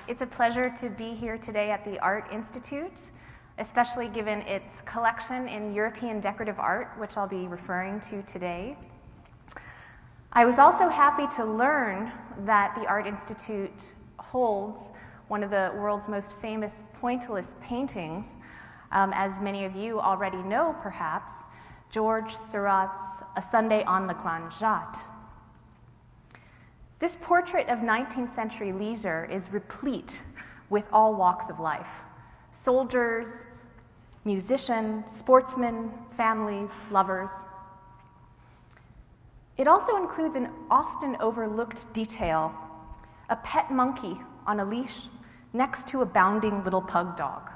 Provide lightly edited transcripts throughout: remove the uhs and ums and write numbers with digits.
It's a pleasure to be here today at the Art Institute, especially given its collection in European decorative art, which I'll be referring to today. I was also happy to learn that the Art Institute holds one of the world's most famous pointillist paintings, as many of you already know perhaps, George Seurat's A Sunday on the Grande Jatte. This portrait of 19th century leisure is replete with all walks of life: soldiers, musicians, sportsmen, families, lovers. It also includes an often overlooked detail: a pet monkey on a leash next to a bounding little pug dog.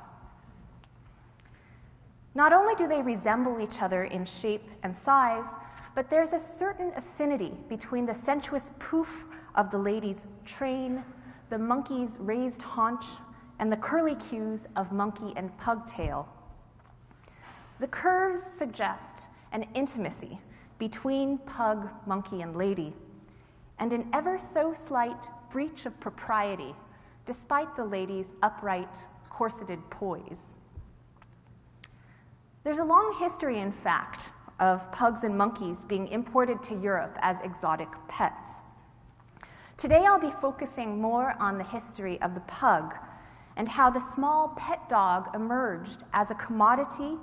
Not only do they resemble each other in shape and size, but there's a certain affinity between the sensuous poof of the lady's train, the monkey's raised haunch, and the curly cues of monkey and pugtail. The curves suggest an intimacy between pug, monkey, and lady, and an ever so slight breach of propriety, despite the lady's upright, corseted poise. There's a long history, in fact, of pugs and monkeys being imported to Europe as exotic pets. Today I'll be focusing more on the history of the pug and how the small pet dog emerged as a commodity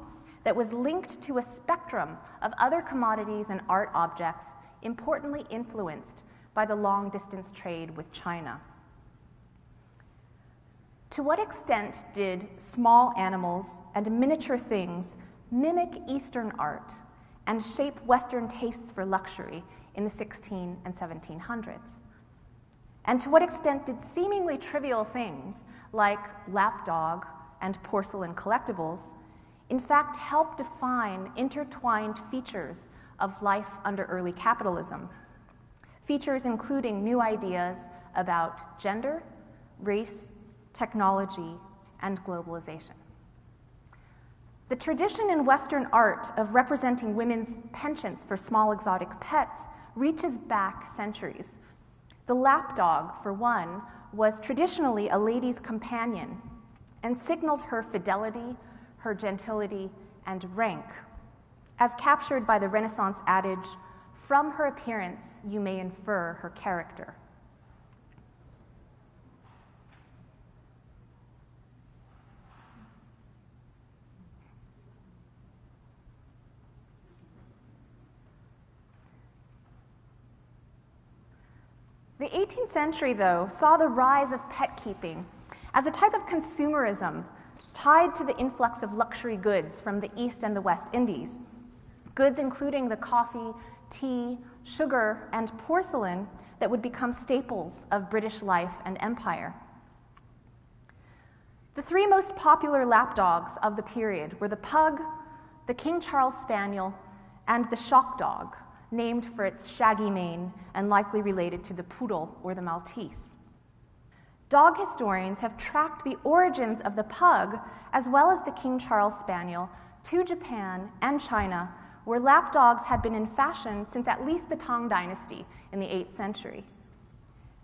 that was linked to a spectrum of other commodities and art objects importantly influenced by the long-distance trade with China. To what extent did small animals and miniature things mimic Eastern art and shape Western tastes for luxury in the 1600s and 1700s? And to what extent did seemingly trivial things like lapdog and porcelain collectibles in fact help define intertwined features of life under early capitalism? Features including new ideas about gender, race, technology, and globalization. The tradition in Western art of representing women's penchants for small exotic pets reaches back centuries. The lapdog, for one, was traditionally a lady's companion and signaled her fidelity, her gentility, and rank, as captured by the Renaissance adage, "From her appearance you may infer her character." The 18th century, though, saw the rise of pet keeping as a type of consumerism tied to the influx of luxury goods from the East and the West Indies, goods including the coffee, tea, sugar, and porcelain that would become staples of British life and empire. The three most popular lapdogs of the period were the pug, the King Charles Spaniel, and the shock dog, named for its shaggy mane and likely related to the poodle or the Maltese. Dog historians have tracked the origins of the pug as well as the King Charles Spaniel to Japan and China, where lapdogs had been in fashion since at least the Tang Dynasty in the 8th century.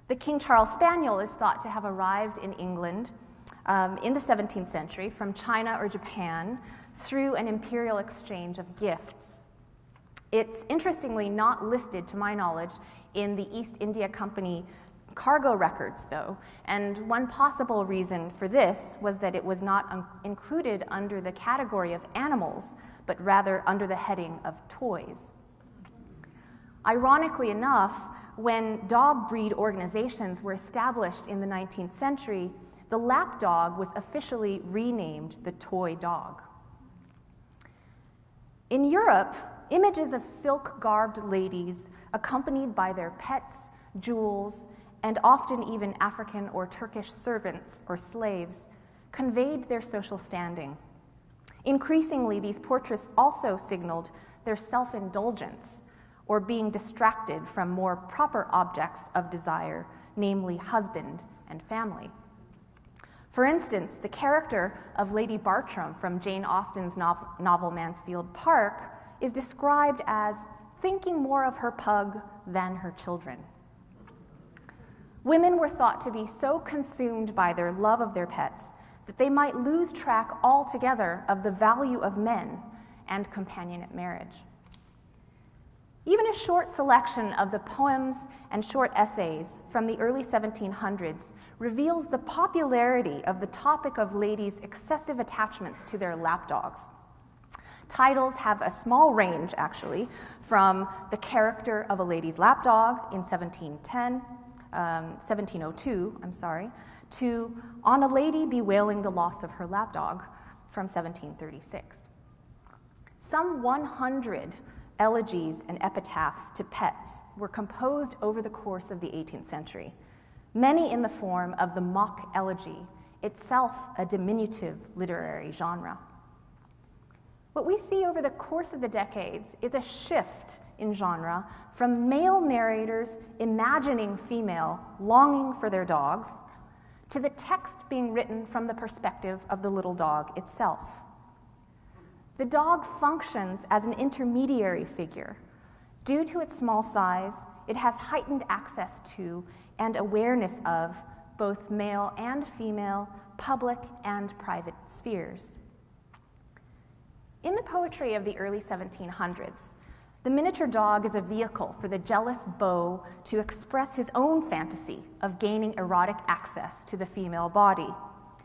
The King Charles Spaniel is thought to have arrived in England in the 17th century from China or Japan through an imperial exchange of gifts. It's interestingly not listed, to my knowledge, in the East India Company cargo records, though, and one possible reason for this was that it was not included under the category of animals, but rather under the heading of toys. Ironically enough, when dog breed organizations were established in the 19th century, the lapdog was officially renamed the toy dog. In Europe, images of silk-garbed ladies accompanied by their pets, jewels, and often even African or Turkish servants or slaves conveyed their social standing. Increasingly, these portraits also signaled their self-indulgence or being distracted from more proper objects of desire, namely husband and family. For instance, the character of Lady Bartram from Jane Austen's novel Mansfield Park is described as thinking more of her pug than her children. Women were thought to be so consumed by their love of their pets that they might lose track altogether of the value of men and companionate marriage. Even a short selection of the poems and short essays from the early 1700s reveals the popularity of the topic of ladies' excessive attachments to their lapdogs. Titles have a small range, actually, from The Character of a Lady's Lapdog in 1702, to On a Lady Bewailing the Loss of Her Lapdog from 1736. Some 100 elegies and epitaphs to pets were composed over the course of the 18th century, many in the form of the mock elegy, itself a diminutive literary genre. What we see over the course of the decades is a shift in genre from male narrators imagining female longing for their dogs to the text being written from the perspective of the little dog itself. The dog functions as an intermediary figure. Due to its small size, it has heightened access to and awareness of both male and female, public and private spheres. In the poetry of the early 1700s, the miniature dog is a vehicle for the jealous beau to express his own fantasy of gaining erotic access to the female body,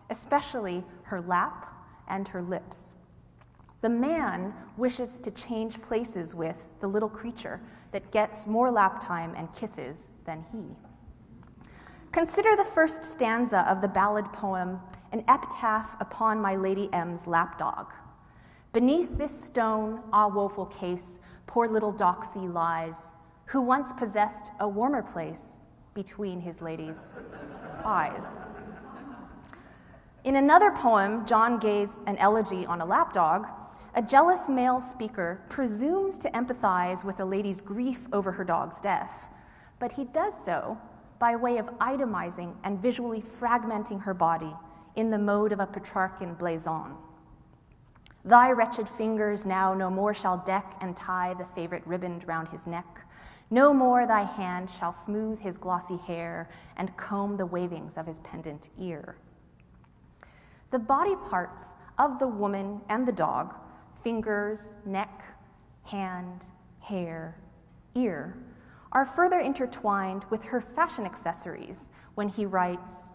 especially her lap and her lips. The man wishes to change places with the little creature that gets more lap time and kisses than he. Consider the first stanza of the ballad poem, An Epitaph Upon My Lady M's Lapdog. Beneath this stone, ah, woeful case, poor little Doxy lies, who once possessed a warmer place between his lady's eyes. In another poem, John Gay's An Elegy on a Lapdog, a jealous male speaker presumes to empathize with a lady's grief over her dog's death, but he does so by way of itemizing and visually fragmenting her body in the mode of a Petrarchan blazon. Thy wretched fingers now no more shall deck and tie the favorite riband round his neck. No more thy hand shall smooth his glossy hair and comb the wavings of his pendant ear. The body parts of the woman and the dog, fingers, neck, hand, hair, ear, are further intertwined with her fashion accessories when he writes,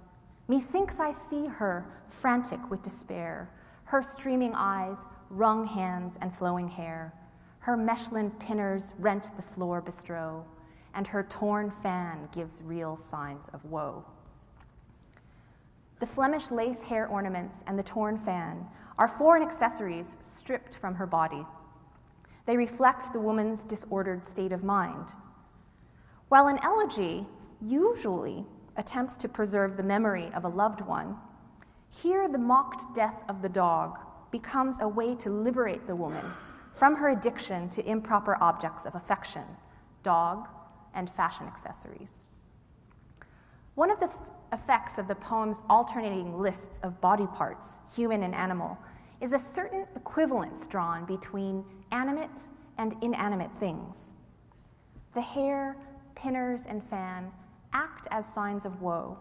Methinks I see her, frantic with despair, her streaming eyes, wrung hands, and flowing hair, her Mechlin pinners rent the floor bestrow, and her torn fan gives real signs of woe. The Flemish lace hair ornaments and the torn fan are foreign accessories stripped from her body. They reflect the woman's disordered state of mind. While an elegy usually attempts to preserve the memory of a loved one, here the mocked death of the dog becomes a way to liberate the woman from her addiction to improper objects of affection, dog, and fashion accessories. One of the effects of the poem's alternating lists of body parts, human and animal, is a certain equivalence drawn between animate and inanimate things. The hair, pinners, and fan act as signs of woe.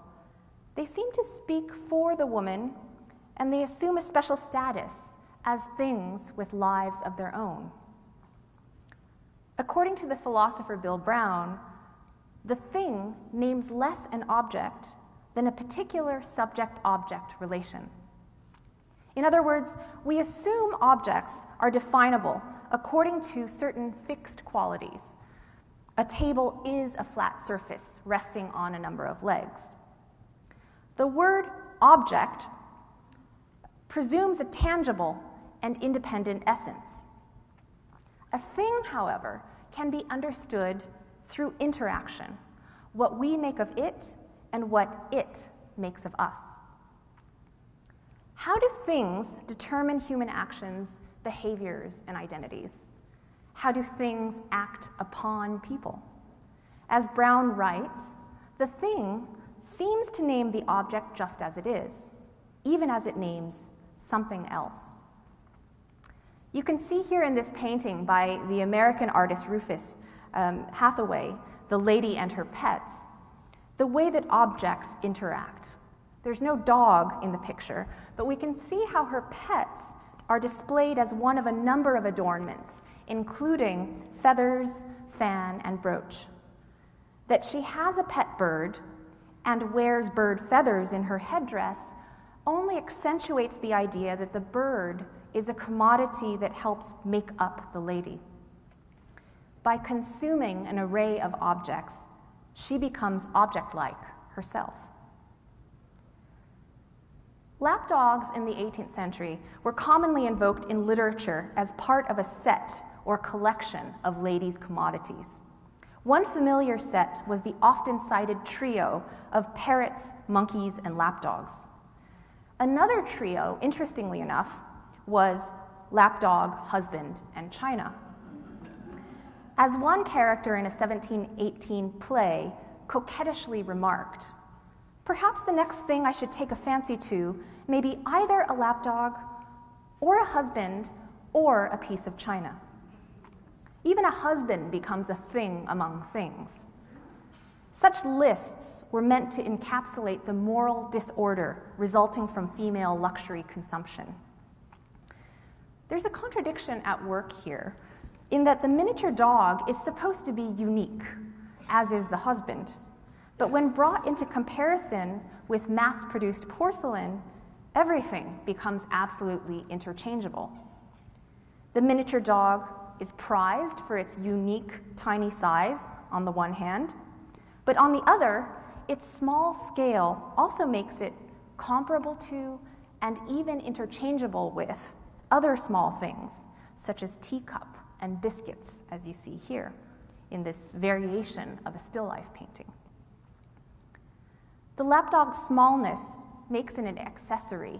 They seem to speak for the woman, and they assume a special status as things with lives of their own. According to the philosopher Bill Brown, the thing names less an object than a particular subject-object relation. In other words, we assume objects are definable according to certain fixed qualities. A table is a flat surface resting on a number of legs. The word object presumes a tangible and independent essence. A thing, however, can be understood through interaction, what we make of it and what it makes of us. How do things determine human actions, behaviors, and identities? How do things act upon people? As Brown writes, the thing seems to name the object just as it is, even as it names something else. You can see here in this painting by the American artist Rufus Hathaway, The Lady and Her Pets, the way that objects interact. There's no dog in the picture, but we can see how her pets are displayed as one of a number of adornments, including feathers, fan, and brooch. That she has a pet bird and wears bird feathers in her headdress only accentuates the idea that the bird is a commodity that helps make up the lady. By consuming an array of objects, she becomes object-like herself. Lapdogs in the 18th century were commonly invoked in literature as part of a set or collection of ladies' commodities. One familiar set was the often cited trio of parrots, monkeys, and lapdogs. Another trio, interestingly enough, was lapdog, husband, and china. As one character in a 1718 play coquettishly remarked, "Perhaps the next thing I should take a fancy to may be either a lapdog, or a husband, or a piece of china." Even a husband becomes a thing among things. Such lists were meant to encapsulate the moral disorder resulting from female luxury consumption. There's a contradiction at work here in that the miniature dog is supposed to be unique, as is the husband. But when brought into comparison with mass-produced porcelain, everything becomes absolutely interchangeable. The miniature dog is prized for its unique, tiny size on the one hand, but on the other, its small scale also makes it comparable to and even interchangeable with other small things, such as teacup and biscuits, as you see here in this variation of a still life painting. The lapdog's smallness makes it an accessory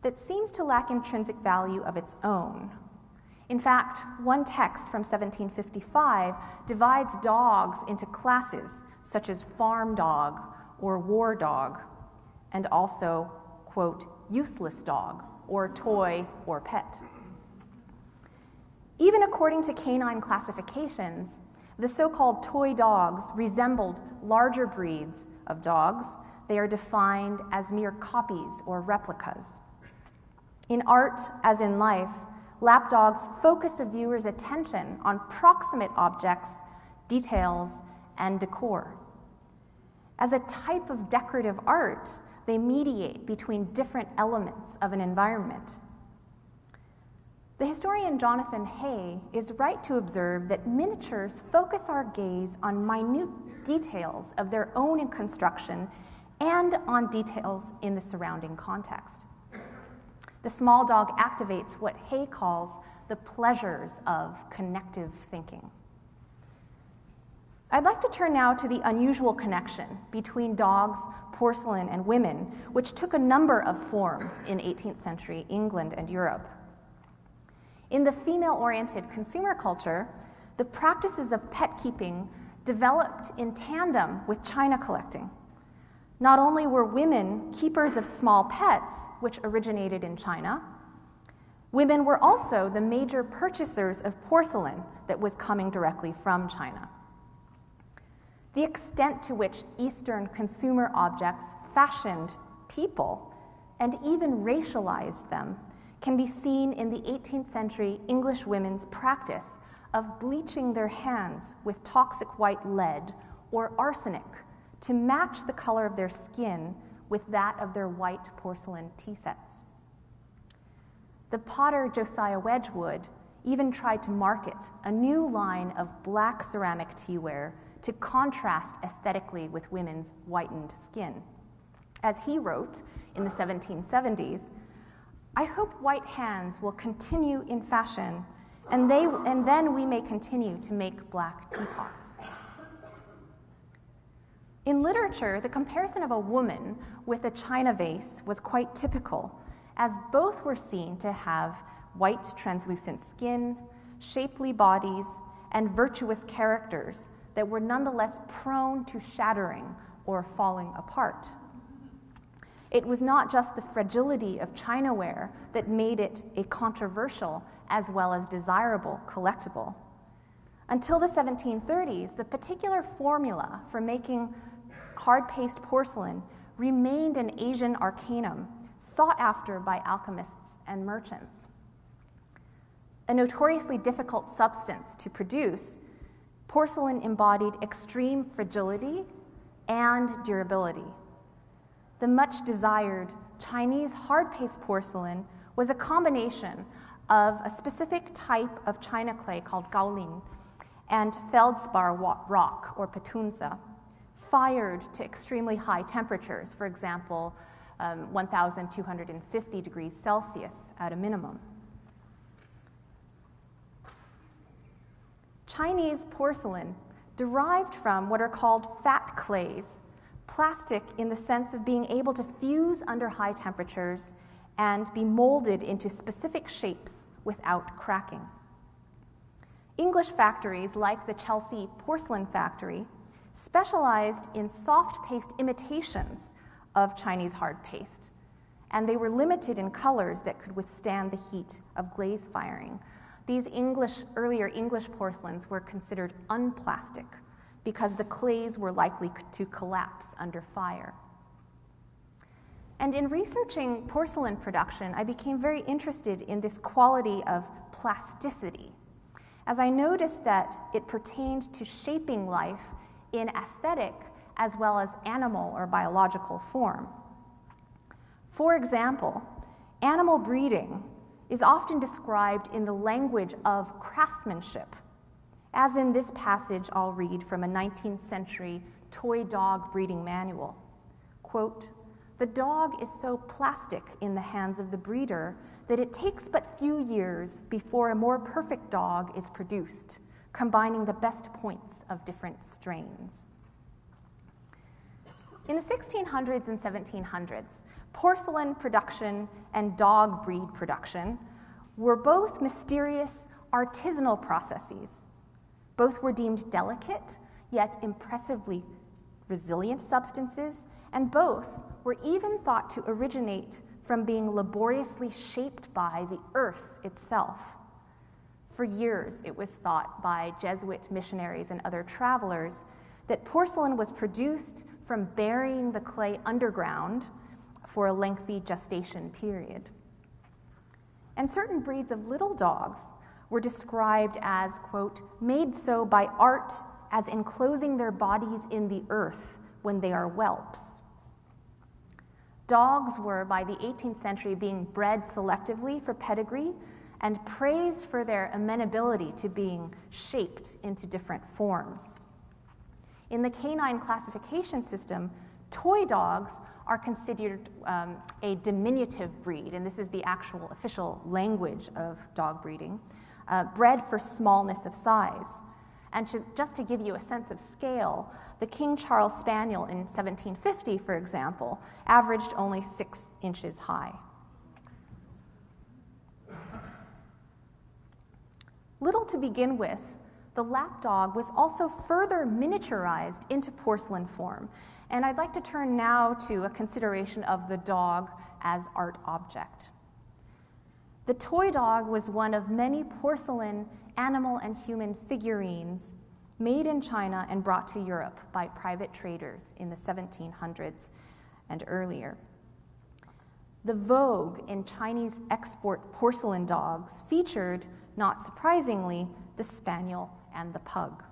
that seems to lack intrinsic value of its own. In fact, one text from 1755 divides dogs into classes such as farm dog or war dog, and also, quote, useless dog or toy or pet. Even according to canine classifications, the so-called toy dogs resembled larger breeds of dogs. They are defined as mere copies or replicas. In art, as in life, lapdogs focus a viewer's attention on proximate objects, details, and decor. As a type of decorative art, they mediate between different elements of an environment. The historian Jonathan Hay is right to observe that miniatures focus our gaze on minute details of their own construction and on details in the surrounding context. The small dog activates what Hay calls the pleasures of connective thinking. I'd like to turn now to the unusual connection between dogs, porcelain, and women, which took a number of forms in 18th century England and Europe. In the female-oriented consumer culture, the practices of pet keeping developed in tandem with china collecting. Not only were women keepers of small pets, which originated in China, women were also the major purchasers of porcelain that was coming directly from China. The extent to which Eastern consumer objects fashioned people and even racialized them can be seen in the 18th century English women's practice of bleaching their hands with toxic white lead or arsenic to match the color of their skin with that of their white porcelain tea sets. The potter Josiah Wedgwood even tried to market a new line of black ceramic teaware to contrast aesthetically with women's whitened skin. As he wrote in the 1770s, "I hope white hands will continue in fashion, and then we may continue to make black teapots." In literature, the comparison of a woman with a china vase was quite typical, as both were seen to have white translucent skin, shapely bodies, and virtuous characters that were nonetheless prone to shattering or falling apart. It was not just the fragility of chinaware that made it a controversial as well as desirable collectible. Until the 1730s, the particular formula for making hard-paste porcelain remained an Asian arcanum sought after by alchemists and merchants. A notoriously difficult substance to produce, porcelain embodied extreme fragility and durability. The much desired Chinese hard-paste porcelain was a combination of a specific type of china clay called gaolin and feldspar rock, or petunza, fired to extremely high temperatures, for example, 1,250 degrees Celsius at a minimum. Chinese porcelain derived from what are called fat clays, plastic in the sense of being able to fuse under high temperatures and be molded into specific shapes without cracking. English factories like the Chelsea Porcelain Factory specialized in soft paste imitations of Chinese hard paste, and they were limited in colors that could withstand the heat of glaze firing. These earlier English porcelains were considered unplastic because the clays were likely to collapse under fire. And in researching porcelain production, I became very interested in this quality of plasticity, as I noticed that it pertained to shaping life in aesthetic as well as animal or biological form. For example, animal breeding is often described in the language of craftsmanship, as in this passage I'll read from a 19th century toy dog breeding manual. Quote, "The dog is so plastic in the hands of the breeder that it takes but few years before a more perfect dog is produced, combining the best points of different strains." In the 1600s and 1700s, porcelain production and dog breed production were both mysterious artisanal processes. Both were deemed delicate, yet impressively resilient substances, and both were even thought to originate from being laboriously shaped by the earth itself. For years, it was thought by Jesuit missionaries and other travelers that porcelain was produced from burying the clay underground for a lengthy gestation period. And certain breeds of little dogs were described as, quote, "made so by art as enclosing their bodies in the earth when they are whelps." Dogs were, by the 18th century, being bred selectively for pedigree and praised for their amenability to being shaped into different forms. In the canine classification system, toy dogs are considered a diminutive breed, and this is the actual official language of dog breeding, bred for smallness of size. And just to give you a sense of scale, the King Charles Spaniel in 1750, for example, averaged only 6 inches high. Little to begin with, the lapdog was also further miniaturized into porcelain form, and I'd like to turn now to a consideration of the dog as art object. The toy dog was one of many porcelain animal and human figurines made in China and brought to Europe by private traders in the 1700s and earlier. The vogue in Chinese export porcelain dogs featured, not surprisingly, the spaniel and the pug.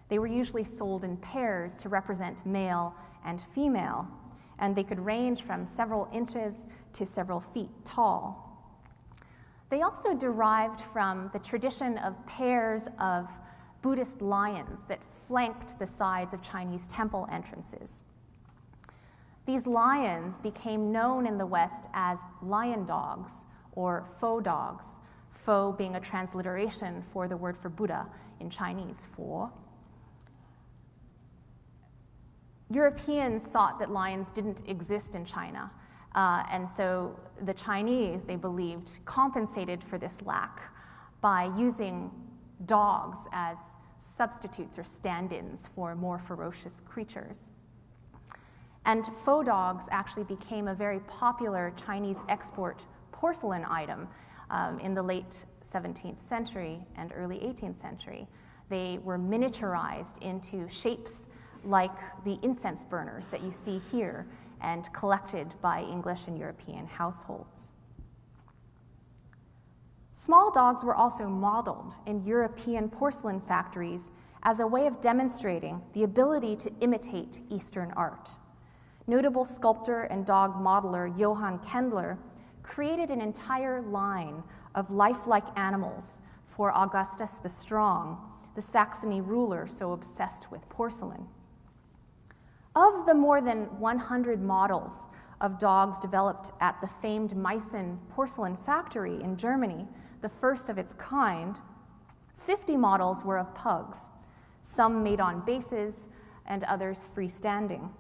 They were usually sold in pairs to represent male and female, and they could range from several inches to several feet tall. They also derived from the tradition of pairs of Buddhist lions that flanked the sides of Chinese temple entrances. These lions became known in the West as lion dogs or faux dogs, faux being a transliteration for the word for Buddha in Chinese, fo. Europeans thought that lions didn't exist in China, and so the Chinese, they believed, compensated for this lack by using dogs as substitutes or stand-ins for more ferocious creatures. And faux dogs actually became a very popular Chinese export porcelain item in the late 17th century and early 18th century. They were miniaturized into shapes like the incense burners that you see here and collected by English and European households. Small dogs were also modeled in European porcelain factories as a way of demonstrating the ability to imitate Eastern art. Notable sculptor and dog modeler Johann Kendler created an entire line of lifelike animals for Augustus the Strong, the Saxony ruler so obsessed with porcelain. Of the more than 100 models of dogs developed at the famed Meissen porcelain factory in Germany, the first of its kind, 50 models were of pugs, some made on bases and others freestanding.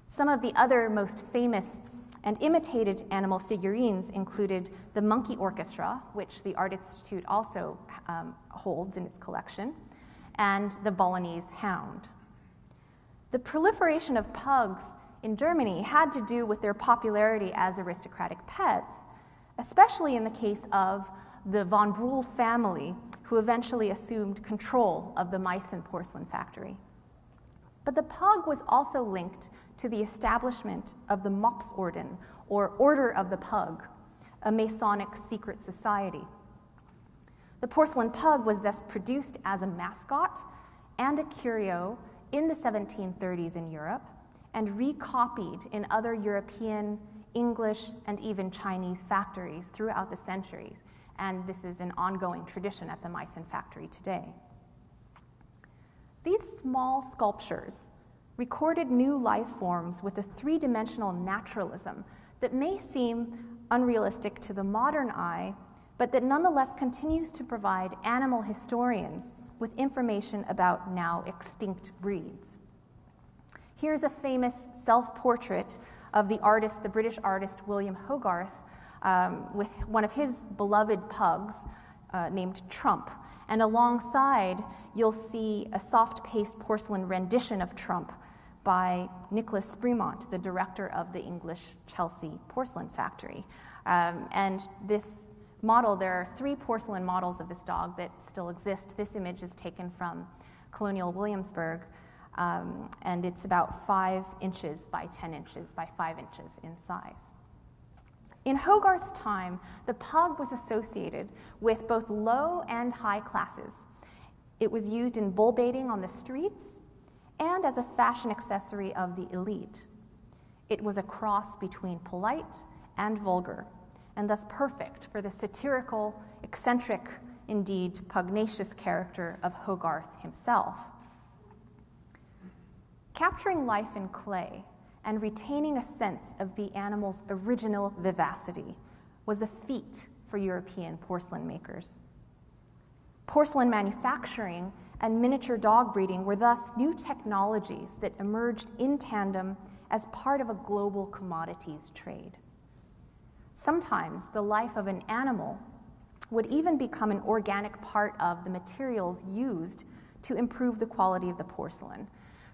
Some of the other most famous and imitated animal figurines included the monkey orchestra, which the Art Institute also holds in its collection, and the Balinese hound. The proliferation of pugs in Germany had to do with their popularity as aristocratic pets, especially in the case of the von Brühl family, who eventually assumed control of the Meissen porcelain factory. But the pug was also linked to the establishment of the Mopsorden, or Order of the Pug, a Masonic secret society. The porcelain pug was thus produced as a mascot and a curio in the 1730s in Europe, and recopied in other European, English, and even Chinese factories throughout the centuries. And this is an ongoing tradition at the Meissen factory today. These small sculptures recorded new life forms with a three-dimensional naturalism that may seem unrealistic to the modern eye, but that nonetheless continues to provide animal historians with information about now extinct breeds. Here's a famous self-portrait of the British artist William Hogarth, with one of his beloved pugs named Trump. And alongside, you'll see a soft-paced porcelain rendition of Trump by Nicholas Spremont, the director of the English Chelsea porcelain factory. And this model, there are 3 porcelain models of this dog that still exist. This image is taken from colonial Williamsburg, and it's about 5 inches by 10 inches by 5 inches in size. In Hogarth's time, the pug was associated with both low and high classes. It was used in bull baiting on the streets and as a fashion accessory of the elite. It was a cross between polite and vulgar, and thus perfect for the satirical, eccentric, indeed pugnacious character of Hogarth himself. Capturing life in clay and retaining a sense of the animal's original vivacity was a feat for European porcelain makers. Porcelain manufacturing and miniature dog breeding were thus new technologies that emerged in tandem as part of a global commodities trade. Sometimes the life of an animal would even become an organic part of the materials used to improve the quality of the porcelain.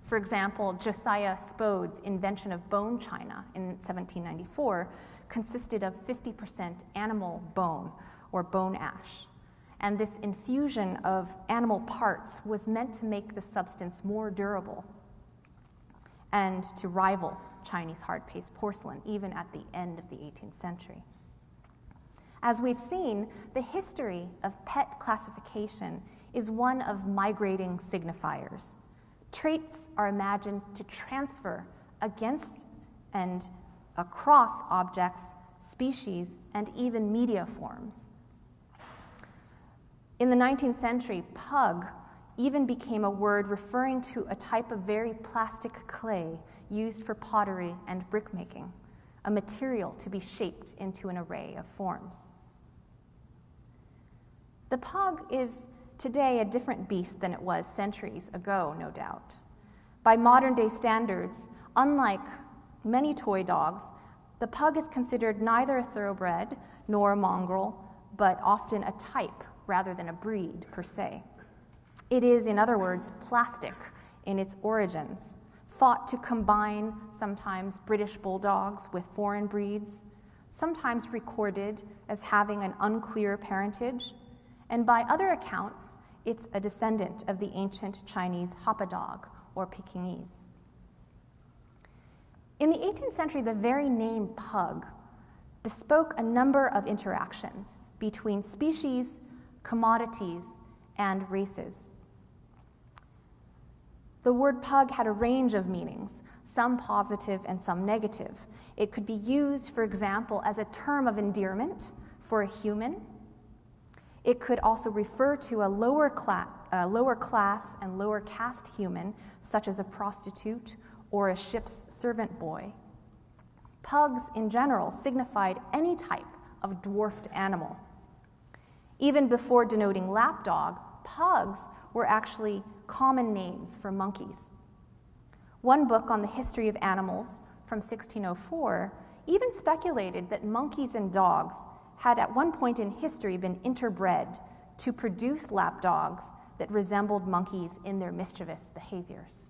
For example, Josiah Spode's invention of bone china in 1794 consisted of 50% animal bone, or bone ash. And this infusion of animal parts was meant to make the substance more durable and to rival Chinese hard-paste porcelain, even at the end of the 18th century. As we've seen, the history of pet classification is one of migrating signifiers. Traits are imagined to transfer against and across objects, species, and even media forms. In the 19th century, pug even became a word referring to a type of very plastic clay used for pottery and brickmaking, a material to be shaped into an array of forms. The pug is today a different beast than it was centuries ago, no doubt. By modern-day standards, unlike many toy dogs, the pug is considered neither a thoroughbred nor a mongrel, but often a type rather than a breed per se. It is, in other words, plastic in its origins, thought to combine sometimes British bulldogs with foreign breeds, sometimes recorded as having an unclear parentage, and by other accounts, it's a descendant of the ancient Chinese hoppadog, or Pekingese. In the 18th century, the very name pug bespoke a number of interactions between species, commodities, and races. The word pug had a range of meanings, some positive and some negative. It could be used, for example, as a term of endearment for a human. It could also refer to a lower class and lower caste human, such as a prostitute or a ship's servant boy. Pugs, in general, signified any type of dwarfed animal. Even before denoting lapdog, pugs were actually common names for monkeys. One book on the history of animals from 1604 even speculated that monkeys and dogs had at one point in history been interbred to produce lapdogs that resembled monkeys in their mischievous behaviors.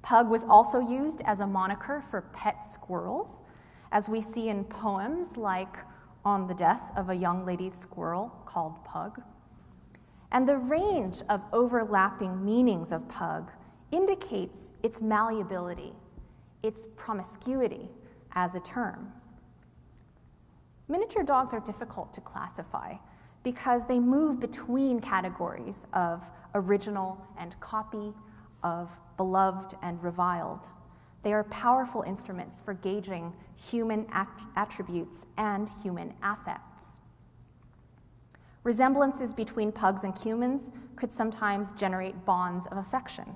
Pug was also used as a moniker for pet squirrels, as we see in poems like On the Death of a Young Lady's Squirrel called Pug. And the range of overlapping meanings of pug indicates its malleability, its promiscuity as a term. Miniature dogs are difficult to classify because they move between categories of original and copy, of beloved and reviled. They are powerful instruments for gauging human attributes and human affects. Resemblances between pugs and humans could sometimes generate bonds of affection.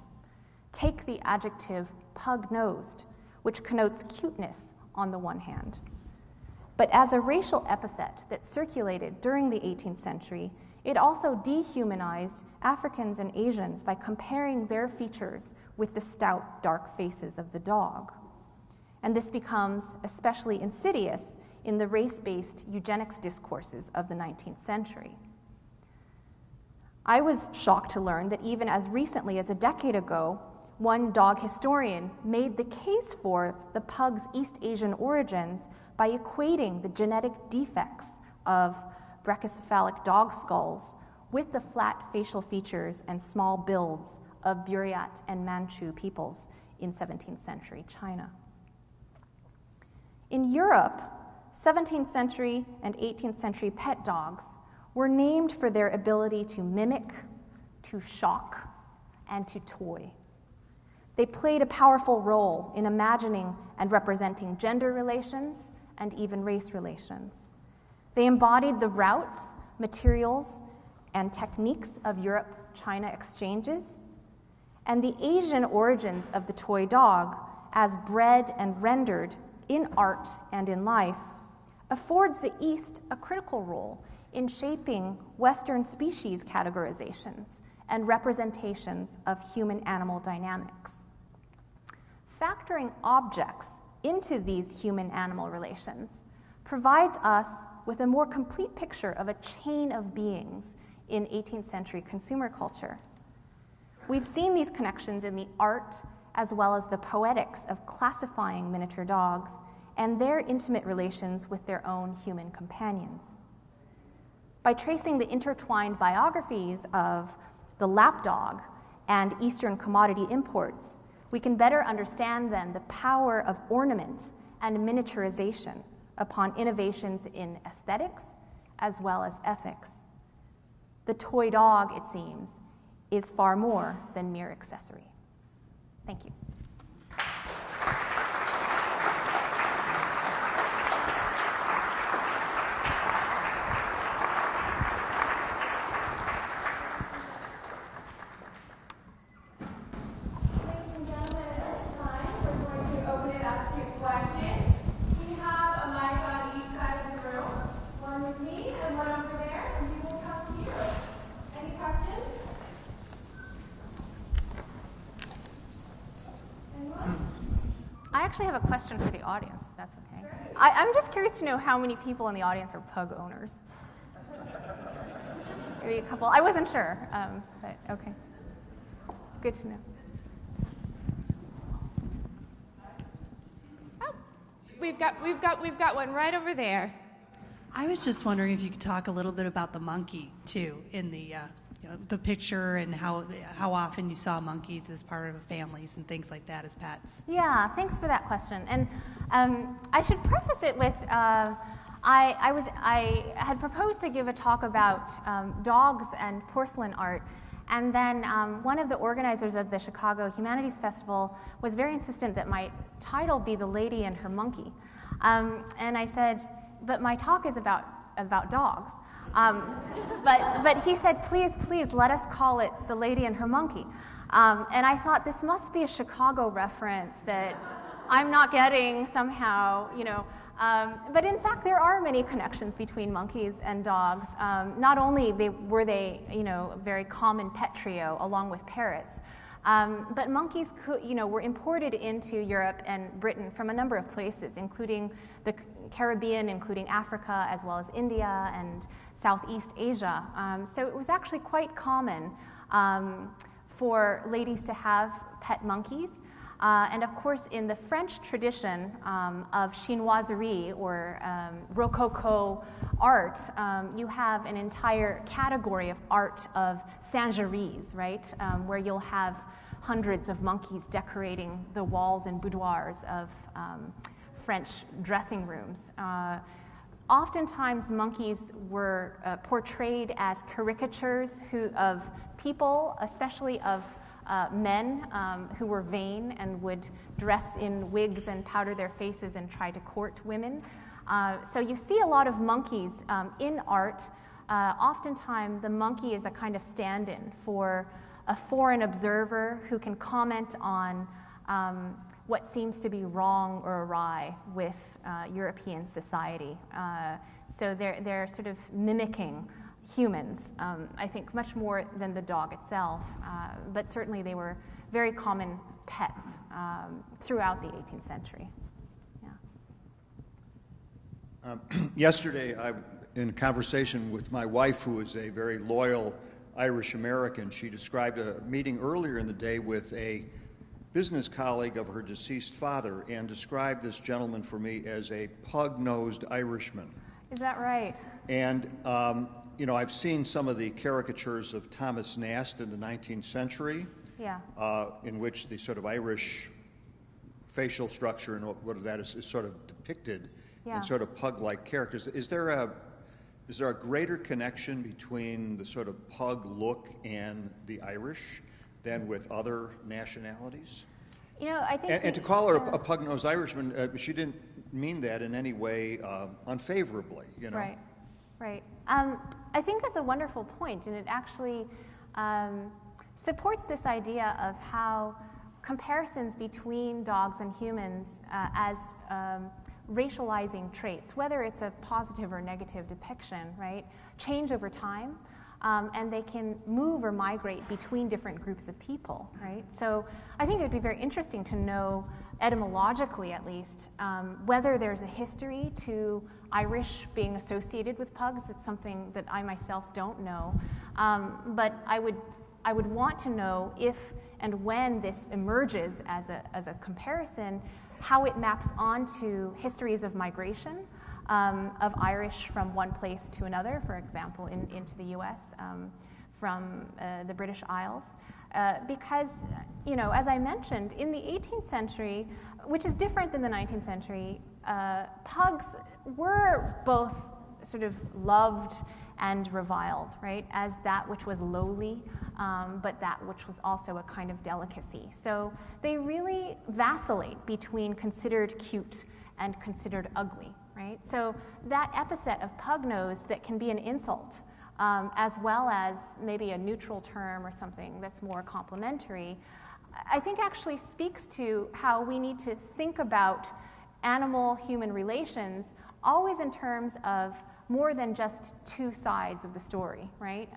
Take the adjective pug-nosed, which connotes cuteness on the one hand. But as a racial epithet that circulated during the 18th century, it also dehumanized Africans and Asians by comparing their features with the stout, dark faces of the dog. And this becomes especially insidious in the race-based eugenics discourses of the 19th century. I was shocked to learn that even as recently as a decade ago, one dog historian made the case for the pug's East Asian origins by equating the genetic defects of brachycephalic dog skulls with the flat facial features and small builds of Buryat and Manchu peoples in 17th century China. In Europe, 17th century and 18th century pet dogs were named for their ability to mimic, to shock, and to toy. They played a powerful role in imagining and representing gender relations and even race relations. They embodied the routes, materials, and techniques of Europe-China exchanges, and the Asian origins of the toy dog, as bred and rendered in art and in life, affords the East a critical role in shaping Western species categorizations and representations of human-animal dynamics. Factoring objects into these human-animal relations provides us with a more complete picture of a chain of beings in 18th century consumer culture. We've seen these connections in the art as well as the poetics of classifying miniature dogs and their intimate relations with their own human companions. By tracing the intertwined biographies of the lapdog and Eastern commodity imports, we can better understand then the power of ornament and miniaturization upon innovations in aesthetics as well as ethics. The toy dog, it seems, is far more than mere accessory. Thank you. I actually have a question for the audience, if that's okay. I'm just curious to know how many people in the audience are pug owners. Maybe a couple. I wasn't sure, but okay. Good to know. Oh, we've got one right over there. I was just wondering if you could talk a little bit about the monkey too in the picture and how often you saw monkeys as part of families and things like that as pets. Yeah, thanks for that question. And I should preface it with I had proposed to give a talk about dogs and porcelain art, and then one of the organizers of the Chicago Humanities Festival was very insistent that my title be The Lady and Her Monkey. And I said, but my talk is about dogs. But he said, please, let us call it The Lady and Her Monkey. And I thought, this must be a Chicago reference that I'm not getting somehow, you know. But in fact, there are many connections between monkeys and dogs. Not only were they, you know, a very common pet trio along with parrots, but monkeys, were imported into Europe and Britain from a number of places, including the Caribbean, including Africa, as well as India and Southeast Asia. So it was actually quite common for ladies to have pet monkeys. And of course, in the French tradition of chinoiserie or Rococo art, you have an entire category of art of singeries, right? Where you'll have hundreds of monkeys decorating the walls and boudoirs of French dressing rooms. Oftentimes, monkeys were portrayed as caricatures of people, especially of men who were vain and would dress in wigs and powder their faces and try to court women. So you see a lot of monkeys in art. Oftentimes, the monkey is a kind of stand-in for a foreign observer who can comment on what seems to be wrong or awry with European society. So they're sort of mimicking humans, I think much more than the dog itself, but certainly they were very common pets throughout the 18th century. Yeah. Yesterday, in conversation with my wife, who is a very loyal Irish American, she described a meeting earlier in the day with a business colleague of her deceased father and described this gentleman for me as a pug-nosed Irishman. Is that right? And I've seen some of the caricatures of Thomas Nast in the 19th century, yeah. In which the sort of Irish facial structure and what that is sort of depicted in sort of pug-like characters. Is there a greater connection between the sort of pug look and the Irish than with other nationalities? I think... And to call her a pug-nosed Irishman, she didn't mean that in any way unfavorably, Right, right. I think that's a wonderful point, and it actually supports this idea of how comparisons between dogs and humans as racializing traits, whether it's a positive or negative depiction, right, change over time. And they can move or migrate between different groups of people, right? So I think it would be very interesting to know, etymologically at least, whether there's a history to Irish being associated with pugs. It's something that I myself don't know. But I would want to know if and when this emerges as a comparison, how it maps onto histories of migration, of Irish from one place to another, for example, into the U.S. From the British Isles. Because, as I mentioned, in the 18th century, which is different than the 19th century, pugs were both sort of loved and reviled, right, as that which was lowly, but that which was also a kind of delicacy. So they really vacillate between considered cute and considered ugly. Right? So that epithet of pug-nosed that can be an insult, as well as maybe a neutral term or something that's more complimentary, I think actually speaks to how we need to think about animal-human relations always in terms of more than just two sides of the story, right?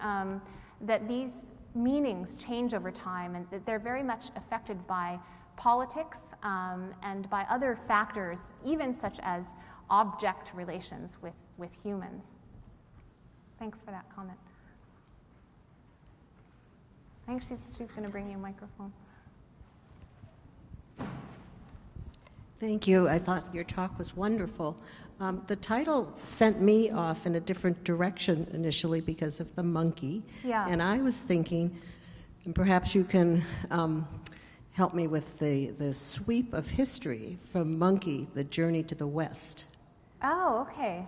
That these meanings change over time and that they're very much affected by politics and by other factors, even such as object relations with humans. Thanks for that comment. I think she's going to bring you a microphone. Thank you. I thought your talk was wonderful. The title sent me off in a different direction initially because of the monkey. Yeah. And I was thinking, and perhaps you can help me with the sweep of history from monkey, the journey to the West. Oh, okay.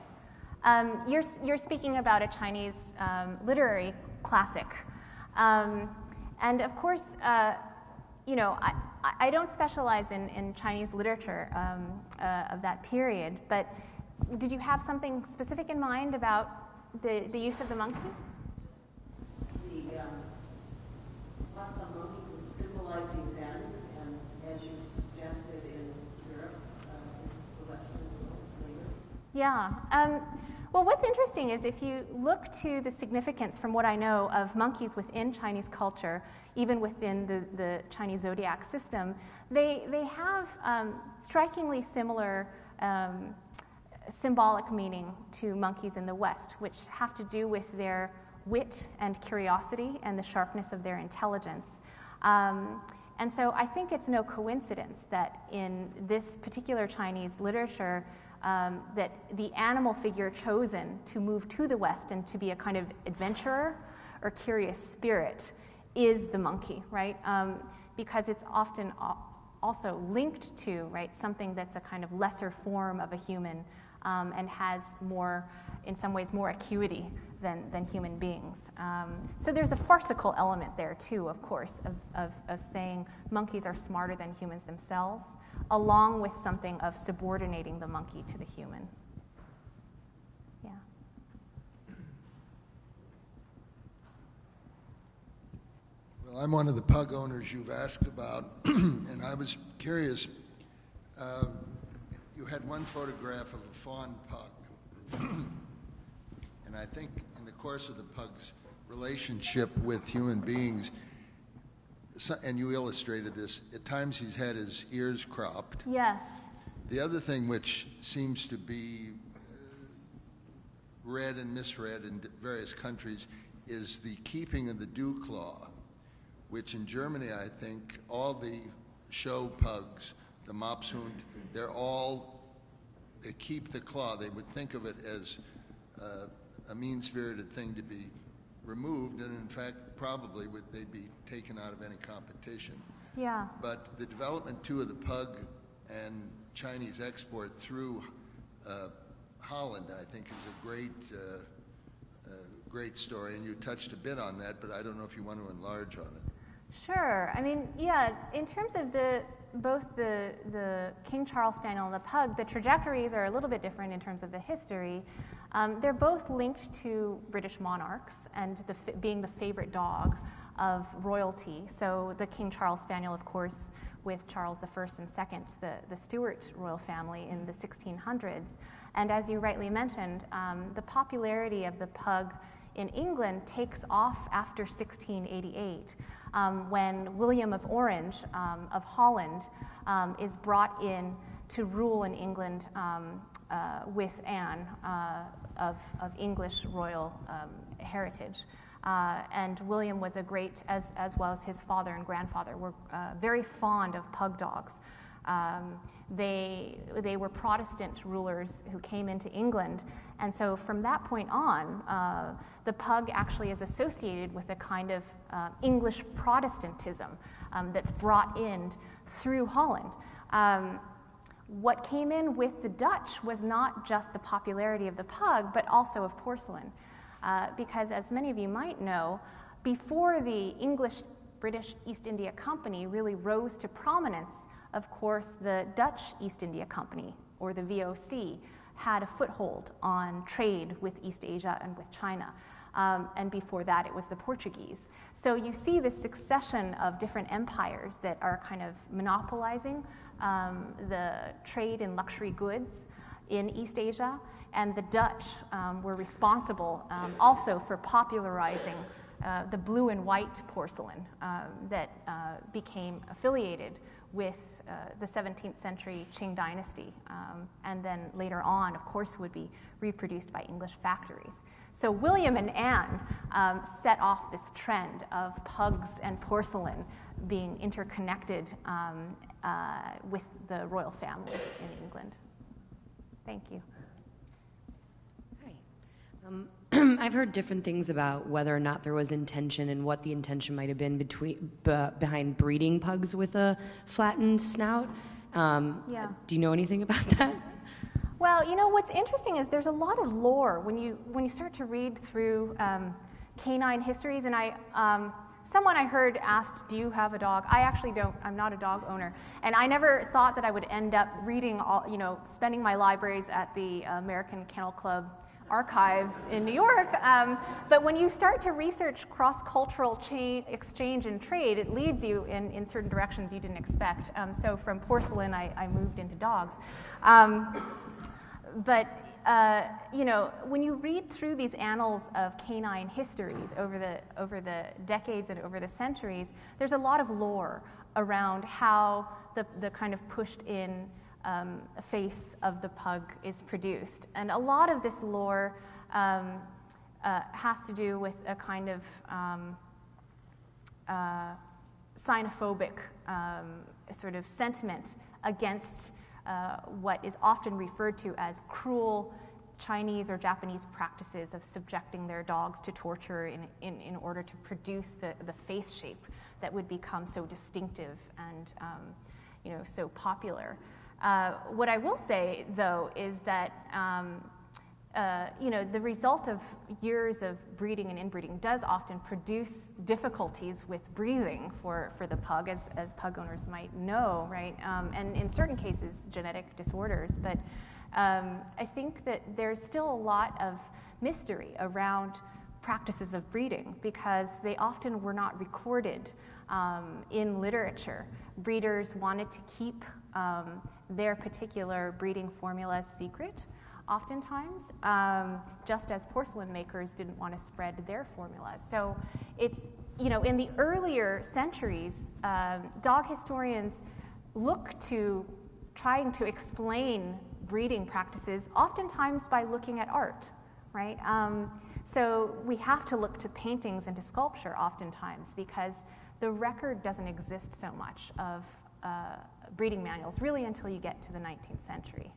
You're speaking about a Chinese literary classic. And of course, you know, I don't specialize in Chinese literature of that period, but did you have something specific in mind about the use of the monkey? What the monkey was symbolizing then, and as you suggested in Europe, the Western world later. Yeah. Well, what's interesting is if you look to the significance from what I know of monkeys within Chinese culture, even within the Chinese zodiac system, they have strikingly similar symbolic meaning to monkeys in the West, which have to do with their wit and curiosity and the sharpness of their intelligence. And so I think it's no coincidence that in this particular Chinese literature, that the animal figure chosen to move to the West and to be a kind of adventurer or curious spirit is the monkey, right? Because it's often also linked to, right, something that's a kind of lesser form of a human and has more, in some ways, more acuity than human beings. So there's a farcical element there too, of course, of saying monkeys are smarter than humans themselves, along with something of subordinating the monkey to the human. Yeah. Well, I'm one of the pug owners you've asked about, and I was curious. You had one photograph of a fawn pug, and I think in the course of the pug's relationship with human beings, and you illustrated this, at times he's had his ears cropped. Yes. The other thing which seems to be read and misread in various countries is the keeping of the dew claw, which in Germany, I think, all the show pugs, the Mopshund, they keep the claw. They would think of it as a mean-spirited thing to be removed, and in fact, probably they'd be taken out of any competition. Yeah. But the development, too, of the pug and Chinese export through Holland, I think, is a great story, and you touched a bit on that, but I don't know if you want to enlarge on it. Sure. I mean, yeah, in terms of both the King Charles Spaniel and the pug, the trajectories are a little bit different in terms of the history. They're both linked to British monarchs and being the favorite dog of royalty. So the King Charles Spaniel, of course, with Charles I and II, the Stuart royal family in the 1600s. And as you rightly mentioned, the popularity of the pug in England takes off after 1688. When William of Orange of Holland is brought in to rule in England with Anne of English royal heritage. And William was a great, as well as his father and grandfather, were very fond of pug dogs. They were Protestant rulers who came into England, and so from that point on, the pug actually is associated with a kind of English Protestantism that's brought in through Holland. What came in with the Dutch was not just the popularity of the pug, but also of porcelain. Because as many of you might know, before the English-British East India Company really rose to prominence, of course, the Dutch East India Company, or the VOC, had a foothold on trade with East Asia and with China. And before that, it was the Portuguese. So you see this succession of different empires that are kind of monopolizing the trade in luxury goods in East Asia, and the Dutch were responsible also for popularizing the blue and white porcelain that became affiliated with the 17th century Qing dynasty, and then later on, of course, would be reproduced by English factories. So William and Anne set off this trend of pugs and porcelain being interconnected with the royal family in England. Thank you. Hi. I've heard different things about whether or not there was intention and what the intention might have been behind breeding pugs with a flattened snout. Yeah. Do you know anything about that? Well, you know, what's interesting is there's a lot of lore when you start to read through canine histories, and someone I heard asked, do you have a dog? I actually don't. I'm not a dog owner. And I never thought that I would end up reading spending my libraries at the American Kennel Club archives in New York. But when you start to research cross-cultural exchange and trade, it leads you in certain directions you didn't expect. So from porcelain, I moved into dogs. But when you read through these annals of canine histories over the decades and over the centuries, there's a lot of lore around how the kind of pushed in face of the pug is produced. And a lot of this lore has to do with a kind of xenophobic sort of sentiment against what is often referred to as cruel Chinese or Japanese practices of subjecting their dogs to torture in order to produce the face shape that would become so distinctive and so popular. What I will say, though, is that the result of years of breeding and inbreeding does often produce difficulties with breathing for the pug, as pug owners might know, right? And in certain cases, genetic disorders. But I think that there's still a lot of mystery around practices of breeding because they often were not recorded in literature. Breeders wanted to keep their particular breeding formulas secret, oftentimes, just as porcelain makers didn't want to spread their formulas. So it's, in the earlier centuries, dog historians look to trying to explain breeding practices, oftentimes by looking at art, right? So we have to look to paintings and to sculpture oftentimes because the record doesn't exist so much of breeding manuals really until you get to the 19th century.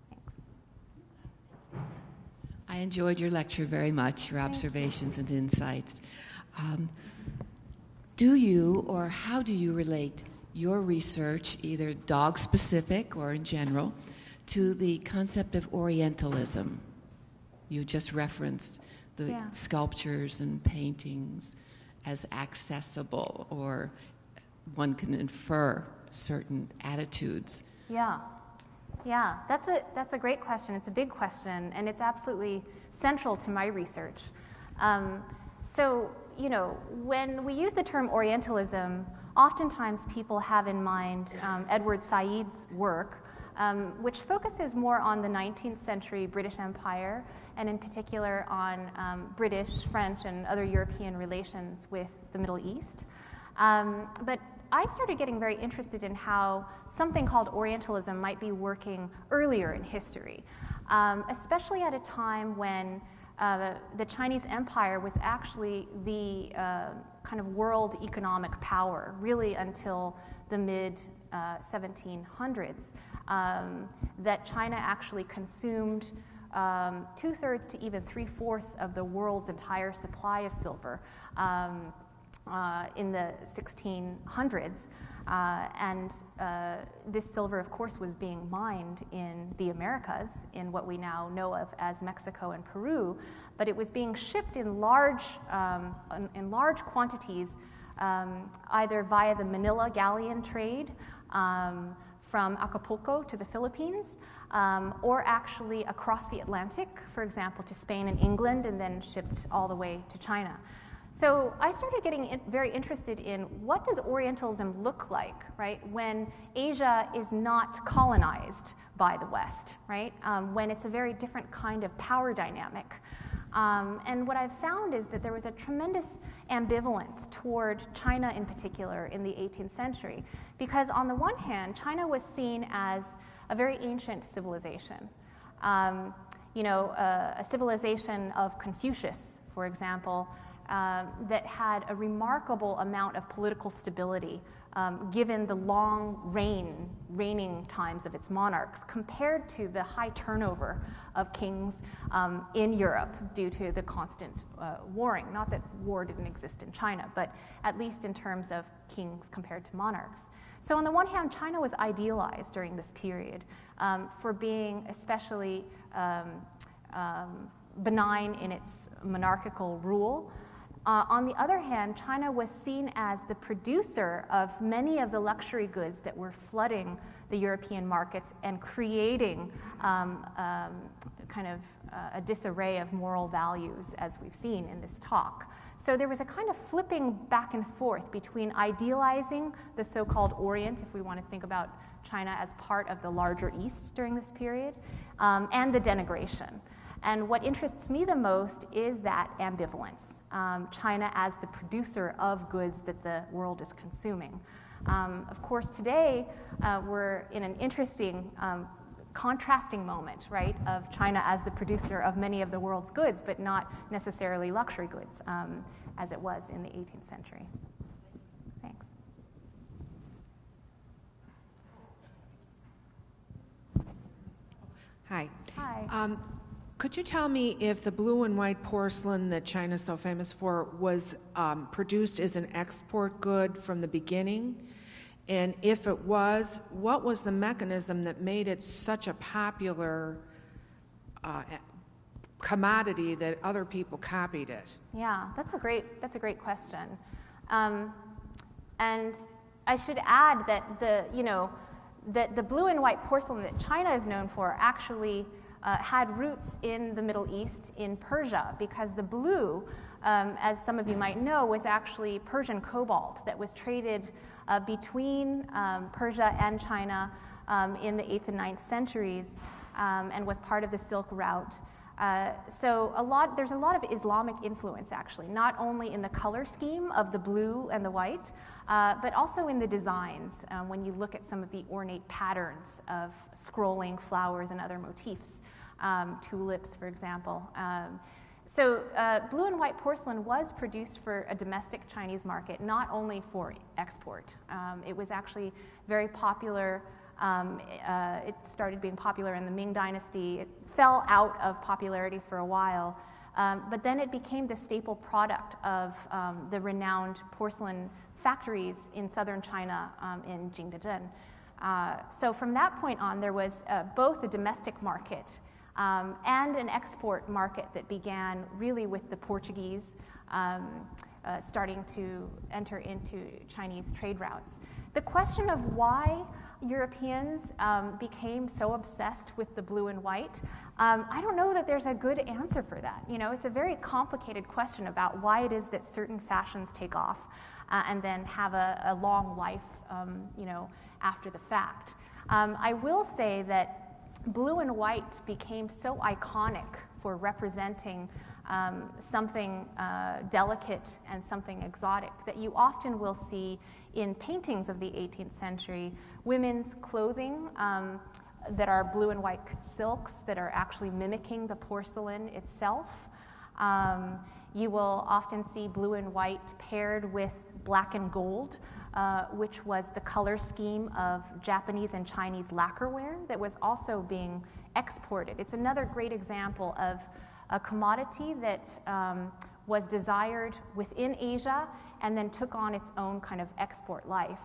Thanks. I enjoyed your lecture very much, your observations and insights. Do you or how do you relate your research, either dog-specific or in general, to the concept of Orientalism? You just referenced the sculptures and paintings as accessible, or one can infer certain attitudes. Yeah, that's a great question. It's a big question, and it's absolutely central to my research. When we use the term Orientalism, oftentimes people have in mind Edward Said's work, which focuses more on the 19th century British Empire, and in particular on British, French, and other European relations with the Middle East. But I started getting very interested in how something called Orientalism might be working earlier in history, especially at a time when the Chinese Empire was actually the kind of world economic power, really until the mid-1700s, that China actually consumed 2/3 to even 3/4 of the world's entire supply of silver in the 1600s. This silver, of course, was being mined in the Americas, in what we now know of as Mexico and Peru, but it was being shipped in large quantities, either via the Manila galleon trade from Acapulco to the Philippines, or actually across the Atlantic, for example, to Spain and England, and then shipped all the way to China. So I started getting very interested in what does Orientalism look like, right, when Asia is not colonized by the West, right, when it's a very different kind of power dynamic. And what I've found is that there was a tremendous ambivalence toward China in particular in the 18th century, because on the one hand, China was seen as a very ancient civilization. a civilization of Confucius, for example, that had a remarkable amount of political stability given the long reigning times of its monarchs, compared to the high turnover of kings in Europe due to the constant warring. Not that war didn't exist in China, but at least in terms of kings compared to monarchs. So on the one hand, China was idealized during this period for being especially benign in its monarchical rule. On the other hand, China was seen as the producer of many of the luxury goods that were flooding the European markets and creating a disarray of moral values, as we've seen in this talk. So there was a kind of flipping back and forth between idealizing the so-called Orient, if we want to think about China as part of the larger East during this period, and the denigration. And what interests me the most is that ambivalence, China as the producer of goods that the world is consuming. Of course, today we're in an interesting contrasting moment, right, of China as the producer of many of the world's goods, but not necessarily luxury goods, as it was in the 18th century. Thanks. Hi. Hi. Could you tell me if the blue and white porcelain that China's so famous for was produced as an export good from the beginning? And if it was, what was the mechanism that made it such a popular commodity that other people copied it? Yeah, that's a great question. And I should add that the blue and white porcelain that China is known for actually had roots in the Middle East, in Persia, because the blue, as some of you might know, was actually Persian cobalt that was traded between Persia and China in the 8th and 9th centuries and was part of the Silk Route. So there's a lot of Islamic influence, actually, not only in the color scheme of the blue and the white, but also in the designs when you look at some of the ornate patterns of scrolling flowers and other motifs, tulips, for example. So blue and white porcelain was produced for a domestic Chinese market, not only for export. It was actually very popular. It started being popular in the Ming Dynasty. It fell out of popularity for a while, but then it became the staple product of the renowned porcelain factories in southern China in Jingdezhen. So from that point on, there was both a domestic market and an export market that began really with the Portuguese starting to enter into Chinese trade routes. The question of why Europeans became so obsessed with the blue and white, I don't know that there's a good answer for that. It's a very complicated question about why it is that certain fashions take off and then have a long life, after the fact. I will say that blue and white became so iconic for representing something delicate and something exotic that you often will see in paintings of the 18th century, women's clothing that are blue and white silks that are actually mimicking the porcelain itself. You will often see blue and white paired with black and gold, which was the color scheme of Japanese and Chinese lacquerware that was also being exported. It's another great example of a commodity that was desired within Asia and then took on its own kind of export life.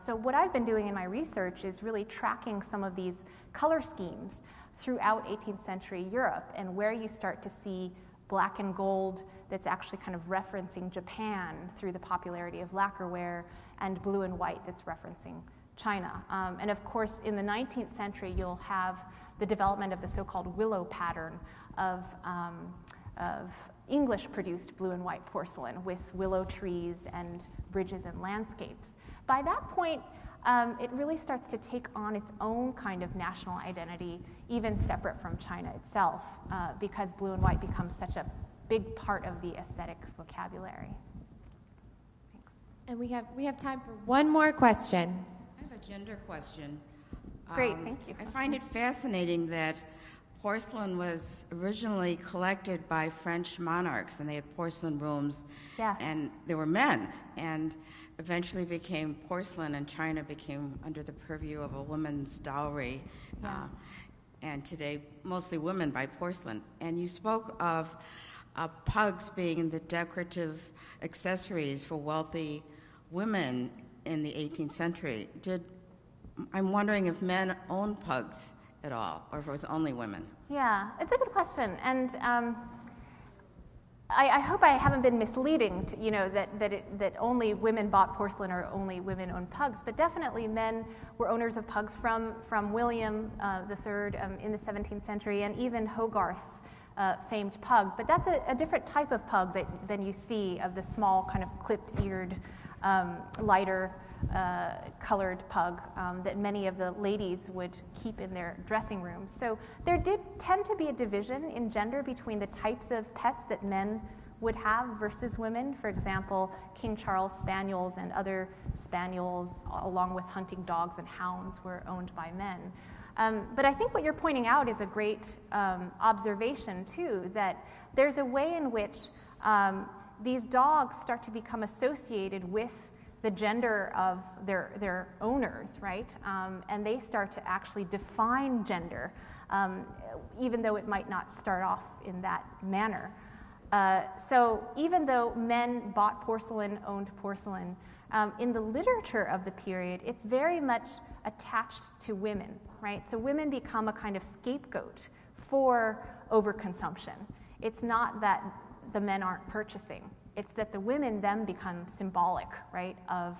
So what I've been doing in my research is really tracking some of these color schemes throughout 18th century Europe and where you start to see black and gold that's actually kind of referencing Japan through the popularity of lacquerware, and blue and white that's referencing China. And of course, in the 19th century, you'll have the development of the so-called willow pattern of English-produced blue and white porcelain with willow trees and bridges and landscapes. By that point, it really starts to take on its own kind of national identity, even separate from China itself, because blue and white becomes such a big part of the aesthetic vocabulary. Thanks. And we have time for one more question. I have a gender question. Great, thank you. I find it fascinating that porcelain was originally collected by French monarchs, and they had porcelain rooms, Yes. and they were men, and eventually became porcelain, and China became under the purview of a woman's dowry, and today mostly women buy porcelain. And you spoke of pugs being the decorative accessories for wealthy women in the 18th century. I'm wondering if men owned pugs at all, or if it was only women. Yeah, it's a good question, and I hope I haven't been misleading, that only women bought porcelain or only women owned pugs, but definitely men were owners of pugs from William III in the 17th century, and even Hogarth's famed pug. But that's a different type of pug than you see of the small kind of clipped-eared, lighter colored pug that many of the ladies would keep in their dressing rooms. So there did tend to be a division in gender between the types of pets that men would have versus women. For example, King Charles spaniels and other spaniels, along with hunting dogs and hounds, were owned by men. But I think what you're pointing out is a great observation, too, that there's a way in which these dogs start to become associated with the gender of their owners, right? And they start to actually define gender, even though it might not start off in that manner. So even though men bought porcelain, owned porcelain, in the literature of the period, it's very much attached to women, right? So women become a kind of scapegoat for overconsumption. It's not that the men aren't purchasing. It's that the women then become symbolic, right, of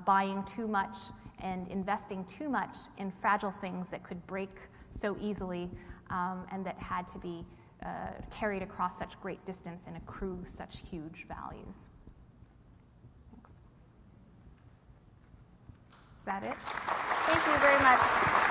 buying too much and investing too much in fragile things that could break so easily and that had to be carried across such great distance and accrue such huge values. Thanks. Is that it? Thank you very much.